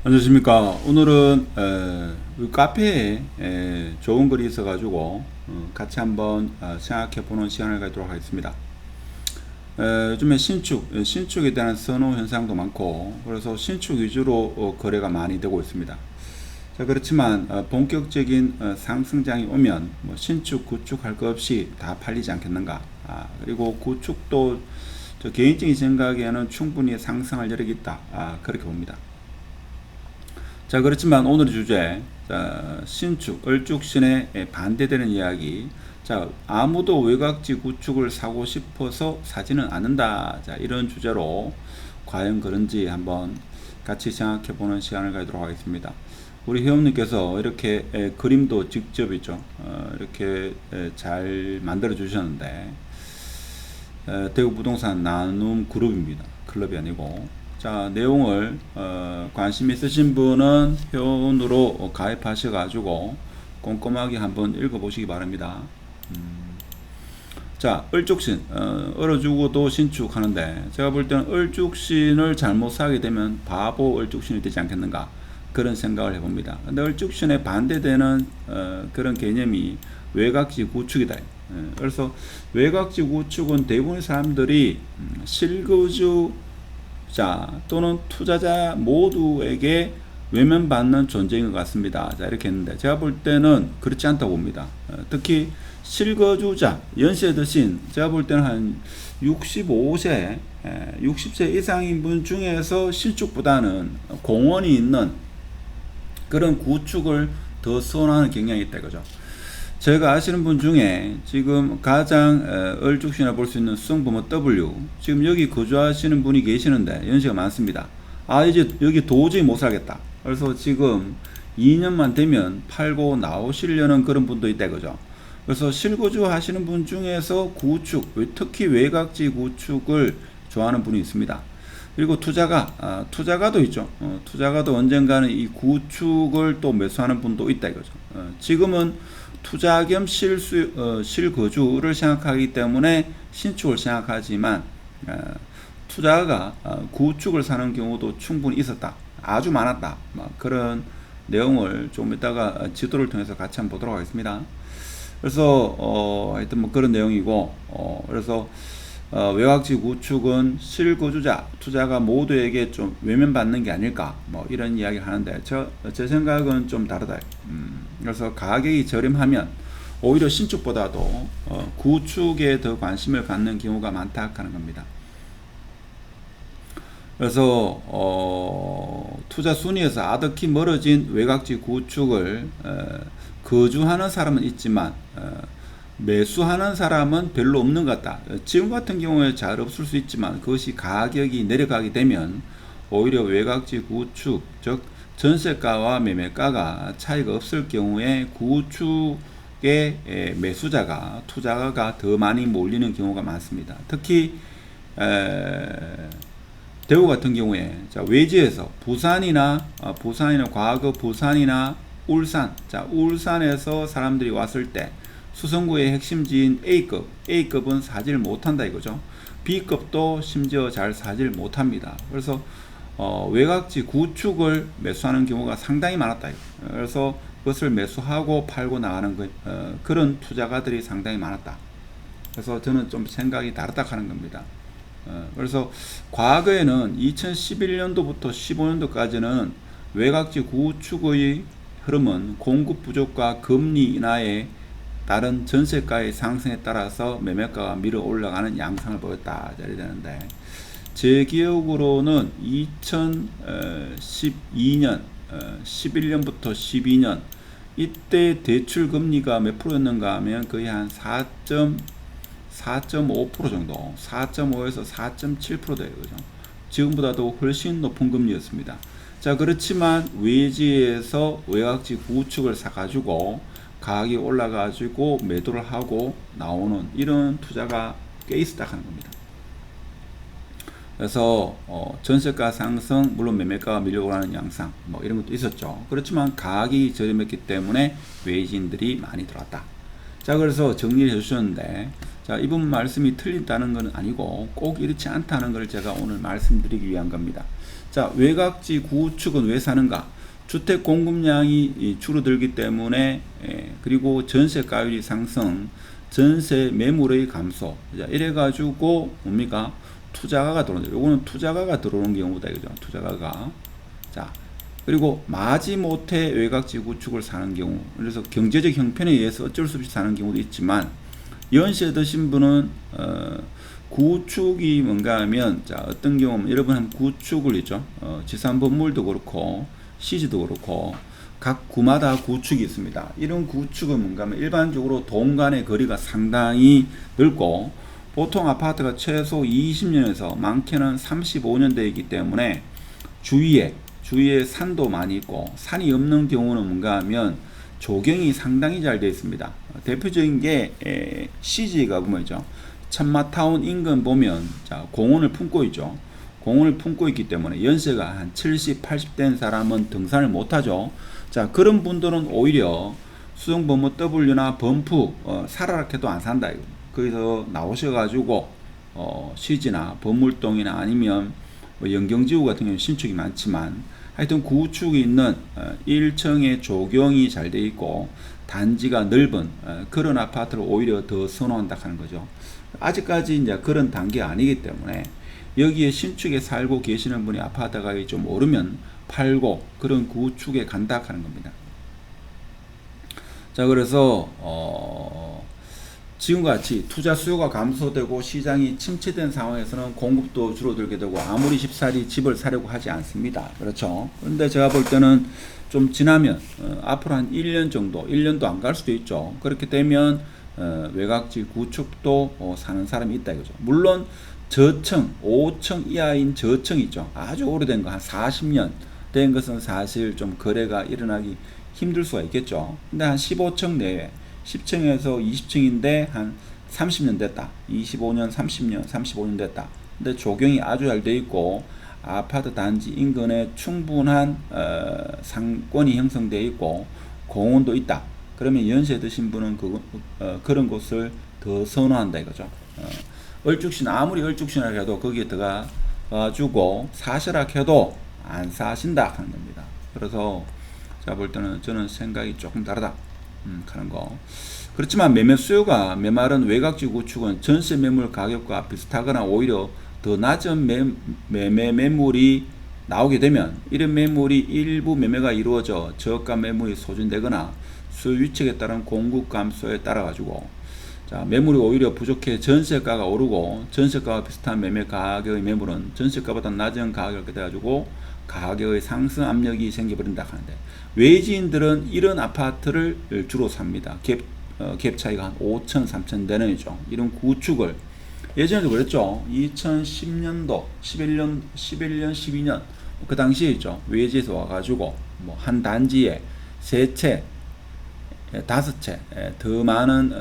안녕하십니까. 오늘은 우리 카페에 좋은 글이 있어가지고 같이 한번 생각해보는 시간을 갖도록 하겠습니다. 요즘에 신축에 대한 선호 현상도 많고 그래서 신축 위주로 거래가 많이 되고 있습니다. 자, 그렇지만 본격적인 상승장이 오면 뭐 신축, 구축 할 것 없이 다 팔리지 않겠는가. 그리고 구축도 저 개인적인 생각에는 충분히 상승할 여력이 있다. 그렇게 봅니다. 자, 그렇지만 오늘의 주제, 자, 신축, 얼죽신에 반대되는 이야기. 자, 아무도 외곽지 구축을 사고 싶어서 사지는 않는다. 자, 이런 주제로 과연 그런지 한번 같이 생각해보는 시간을 가지도록 하겠습니다. 우리 회원님께서 이렇게 그림도 직접 있죠. 이렇게 잘 만들어 주셨는데, 대구 부동산 나눔 그룹입니다. 클럽이 아니고. 자, 내용을 관심 있으신 분은 회원으로 가입하셔가지고 꼼꼼하게 한번 읽어보시기 바랍니다. 자, 을죽신 얼어주고도 신축하는데 제가 볼 때는 을죽신을 잘못 사게 되면 바보 을죽신이 되지 않겠는가 그런 생각을 해봅니다. 근데 을죽신에 반대되는 그런 개념이 외곽지 구축이다. 그래서 외곽지 구축은 대부분의 사람들이 실거주 자 또는 투자자 모두에게 외면받는 존재인 것 같습니다. 자, 이렇게 했는데 제가 볼 때는 그렇지 않다고 봅니다. 특히 실거주자 연세 드신 제가 볼 때는 한 65세 60세 이상인 분 중에서 신축보다는 공원이 있는 그런 구축을 더 선호하는 경향이 있다 이거죠. 제가 아시는 분 중에 지금 가장 얼죽신을 볼 수 있는 수성부모 W 지금 여기 거주하시는 분이 계시는데 연세가 많습니다. 이제 여기 도저히 못 살겠다. 그래서 지금 2년만 되면 팔고 나오시려는 그런 분도 있다 이거죠. 그래서 실거주 하시는 분 중에서 구축, 특히 외곽지 구축을 좋아하는 분이 있습니다. 그리고 투자가도 있죠. 투자가도 언젠가는 이 구축을 또 매수하는 분도 있다 이거죠. 지금은 투자 겸 실거주를 생각하기 때문에 신축을 생각하지만 투자가 구축을 사는 경우도 충분히 있었다. 아주 많았다. 그런 내용을 좀 이따가 지도를 통해서 같이 한번 보도록 하겠습니다. 그래서 하여튼 뭐 그런 내용이고 그래서 외곽지 구축은 실거주자, 투자가 모두에게 좀 외면받는 게 아닐까 뭐 이런 이야기를 하는데 제 생각은 좀 다르다. 그래서 가격이 저렴하면 오히려 신축보다도 구축에 더 관심을 갖는 경우가 많다 하는 겁니다. 그래서 투자 순위에서 아득히 멀어진 외곽지 구축을 거주하는 사람은 있지만 매수하는 사람은 별로 없는 것 같다. 지금 같은 경우에 잘 없을 수 있지만 그것이 가격이 내려가게 되면 오히려 외곽지 구축, 즉 전세가와 매매가가 차이가 없을 경우에 구축의 매수자가 투자가가 더 많이 몰리는 경우가 많습니다. 특히 대구 같은 경우에 외지에서 부산이나 과거 부산이나 울산, 울산에서 사람들이 왔을 때 수성구의 핵심지인 A급은 사지를 못한다 이거죠. B급도 심지어 잘 사지를 못합니다. 그래서 외곽지 구축을 매수하는 경우가 상당히 많았다. 그래서 그것을 매수하고 팔고 나가는 그런 투자가들이 상당히 많았다. 그래서 저는 좀 생각이 다르다 하는 겁니다. 그래서 과거에는 2011년도부터 15년도까지는 외곽지 구축의 흐름은 공급 부족과 금리 인하에 다른 전세가의 상승에 따라서 매매가가 밀어 올라가는 양상을 보였다. 이래 되는데 제 기억으로는 2012년 11년부터 12년 이때 대출 금리가 몇 프로였는가 하면 거의 한 4.5% 정도 4.5에서 4.7% 돼요. 그죠? 지금보다도 훨씬 높은 금리였습니다. 자, 그렇지만 외지에서 외곽지 구축을 사가지고 가격이 올라가지고 매도를 하고 나오는 이런 투자가 꽤 있었다 하는 겁니다. 그래서 전세가 상승, 물론 매매가가 밀려오라는 양상 뭐 이런 것도 있었죠. 그렇지만 가격이 저렴했기 때문에 외지인들이 많이 들어왔다. 자, 그래서 정리를 해주셨는데 자, 이분 말씀이 틀린다는 것은 아니고 꼭 이렇지 않다는 것을 제가 오늘 말씀드리기 위한 겁니다. 자, 외곽지 구축은 왜 사는가? 주택 공급량이 줄어들기 때문에, 그리고 전세가율이 상승, 전세 매물의 감소. 자, 이래가지고 뭡니까? 투자가가 들어오는데, 요거는 투자가가 들어오는 경우다, 이거죠. 투자가가. 자, 그리고 마지못해 외곽지 구축을 사는 경우, 그래서 경제적 형편에 의해서 어쩔 수 없이 사는 경우도 있지만, 연세에 드신 분은 구축이 뭔가 하면, 자, 어떤 경우는 여러분 한 구축을 있죠. 지산 건물도 그렇고 시지도 그렇고 각 구마다 구축이 있습니다. 이런 구축은 뭔가 하면 일반적으로 동 간의 거리가 상당히 넓고, 보통 아파트가 최소 20년에서 많게는 35년 되기 때문에 주위에 산도 많이 있고, 산이 없는 경우는 뭔가 하면 조경이 상당히 잘 되어 있습니다. 대표적인 게 CG가 보면죠. 천마타운 인근 보면, 자, 공원을 품고 있죠. 공원을 품고 있기 때문에 연세가 한 70, 80 된 사람은 등산을 못하죠. 자, 그런 분들은 오히려 수성범무 W나 범프 살아라 해도 안 산다. 거기서 나오셔가지고 CG나 범물동이나 아니면 뭐 영경지구 같은 경우는 신축이 많지만, 하여튼 구축이 있는 1층에 조경이 잘 돼 있고 단지가 넓은 그런 아파트를 오히려 더 선호한다 하는 거죠. 아직까지 이제 그런 단계가 아니기 때문에 여기에 신축에 살고 계시는 분이 아파트 가격이 좀 오르면 팔고 그런 구축에 간다 하는 겁니다. 자, 그래서 지금같이 투자 수요가 감소되고 시장이 침체된 상황에서는 공급도 줄어들게 되고 아무리 쉽사리 집을 사려고 하지 않습니다. 그렇죠. 그런데 제가 볼 때는 좀 지나면 앞으로 한 1년 정도, 1년도 안 갈 수도 있죠. 그렇게 되면 외곽지 구축도 사는 사람이 있다 이거죠. 물론 저층, 5층 이하인 저층 있죠. 아주 오래된 거, 한 40년 된 것은 사실 좀 거래가 일어나기 힘들 수가 있겠죠. 근데 한 15층 내외, 10층에서 20층인데 한 30년 됐다. 25년, 30년, 35년 됐다. 근데 조경이 아주 잘 돼 있고 아파트 단지 인근에 충분한 상권이 형성되어 있고 공원도 있다. 그러면 연세 드신 분은 그런 곳을 더 선호한다 이거죠. 얼죽신, 아무리 얼죽신이라 해도 거기에 들어가 주고 사시라 해도 안 사신다 하는 겁니다. 그래서 제가 볼 때는 저는 생각이 조금 다르다 하는 거. 그렇지만 매매 수요가 메마른 외곽지 구축은 전세 매물 가격과 비슷하거나 오히려 더 낮은 매물이 나오게 되면, 이런 매물이 일부 매매가 이루어져 저가 매물이 소진되거나 수요 위축에 따른 공급 감소에 따라 가지고, 자, 매물이 오히려 부족해 전세가가 오르고, 전세가와 비슷한 매매 가격의 매물은 전세가보다 낮은 가격을 갖다 가지고 가격의 상승 압력이 생겨버린다 하는데, 외지인들은 이런 아파트를 주로 삽니다. 갭 차이가 한 5천, 3천 되는 이죠. 이런 구축을 예전에도 그랬죠. 2010년도, 11년, 12년 그 당시에 있죠. 외지에서 와가지고 뭐 한 단지에 3채, 5채 더 많은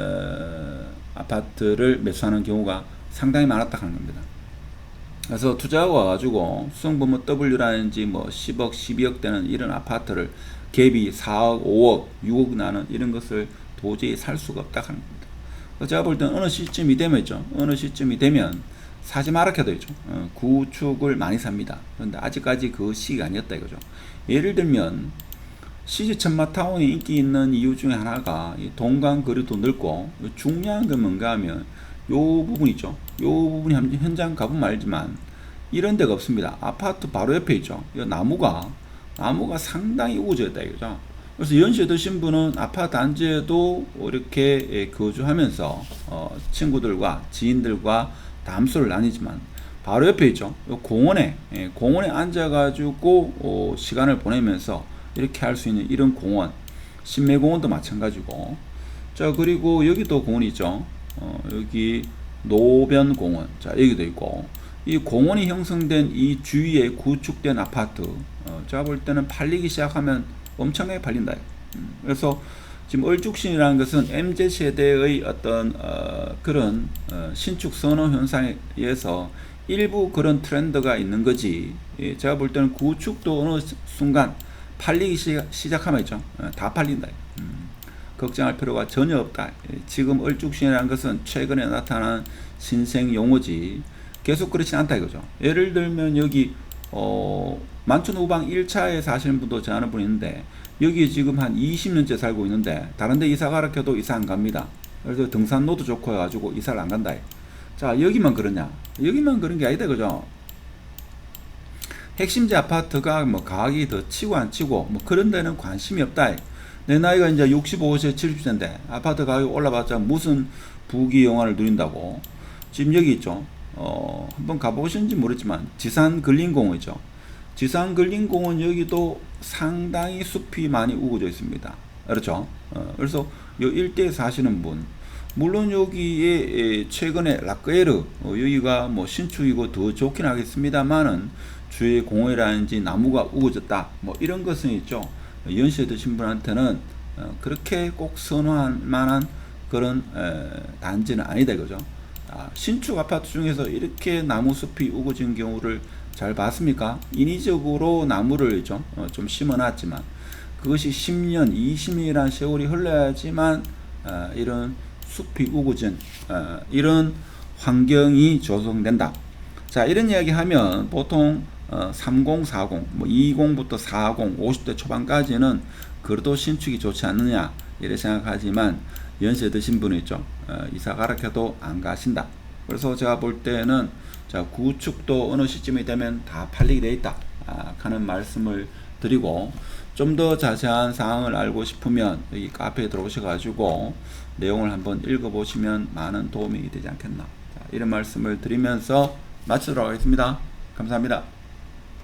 아파트를 매수하는 경우가 상당히 많았다 하는 겁니다. 그래서 투자가 와가지고 수성범무 W라든지 뭐 10억, 12억 되는 이런 아파트를 갭이 4억, 5억, 6억 나는 이런 것을 도저히 살 수가 없다 하는 겁니다. 제가 볼 때는 어느 시점이 되면 있죠. 어느 시점이 되면 사지 마라 해도 있죠. 구축을 많이 삽니다. 그런데 아직까지 그 시기가 아니었다 이거죠. 예를 들면 CG 천마타운이 인기 있는 이유 중에 하나가 동강 거리도 넓고, 중요한 건 뭔가 하면 요 부분 있죠. 요 부분이 현장 가보면 알지만 이런 데가 없습니다. 아파트 바로 옆에 있죠. 이 나무가 상당히 우거져 있다 이거죠. 그래서 연세 드신 분은 아파트 단지에도 이렇게 거주하면서 친구들과 지인들과 담소를 나뉘지만 바로 옆에 있죠. 요 공원에 앉아가지고 시간을 보내면서 이렇게 할 수 있는 이런 공원, 신매공원도 마찬가지고. 자, 그리고 여기도 공원이 있죠. 여기 노변공원, 자, 여기도 있고, 이 공원이 형성된 이 주위에 구축된 아파트, 제가 볼 때는 팔리기 시작하면 엄청나게 팔린다. 그래서 지금 얼죽신이라는 것은 MZ세대의 어떤 그런 신축 선호 현상에 의해서 일부 그런 트렌드가 있는 거지, 제가 볼 때는 구축도 어느 순간 팔리기 시작하면 있죠. 다 팔린다. 걱정할 필요가 전혀 없다. 지금 얼죽신이라는 것은 최근에 나타난 신생 용어지 계속 그렇진 않다 이거죠. 예를 들면 여기 만촌 후방 1차에 사시는 분도 저 아는 분이 있는데 여기 지금 한 20년째 살고 있는데 다른 데 이사 가라 켜도 이사 안 갑니다. 그래서 등산로도 좋고 해가지고 이사를 안 간다. 자, 여기만 그러냐? 여기만 그런 게 아니다 그죠? 핵심지 아파트가 뭐 가격이 더 치고 안 치고 뭐 그런 데는 관심이 없다. 내 나이가 이제 65세 70세인데 아파트 가격이 올라봤자 무슨 부귀 영화를 누린다고. 지금 여기 있죠. 한번 가보셨는지 모르지만 지산 근린공원이죠. 지산 근린공원 여기도 상당히 숲이 많이 우거져 있습니다. 그렇죠. 그래서 요 일대에 사시는 분, 물론 여기에 최근에 라크에르 여기가 뭐 신축이고 더 좋긴 하겠습니다만은 주위에 공원이라든지 나무가 우거졌다 뭐 이런 것은 있죠. 연세 드신 분한테는 그렇게 꼭 선호할 만한 그런 단지는 아니다 이거죠. 신축 아파트 중에서 이렇게 나무 숲이 우거진 경우를 잘 봤습니까? 인위적으로 나무를 좀 심어놨지만 그것이 10년, 20년이라는 세월이 흘러야지만 이런 숲이 우거진 이런 환경이 조성된다. 자, 이런 이야기 하면 보통 30, 40, 뭐 20부터 40, 50대 초반까지는 그래도 신축이 좋지 않느냐 이렇게 생각하지만 연세 드신 분이 있죠. 이사 가라 해도 안 가신다. 그래서 제가 볼 때는 자, 구축도 어느 시점이 되면 다 팔리게 돼 있다 하는 말씀을 드리고, 좀 더 자세한 사항을 알고 싶으면 여기 카페에 들어오셔가지고 내용을 한번 읽어보시면 많은 도움이 되지 않겠나. 자, 이런 말씀을 드리면서 마치도록 하겠습니다. 감사합니다.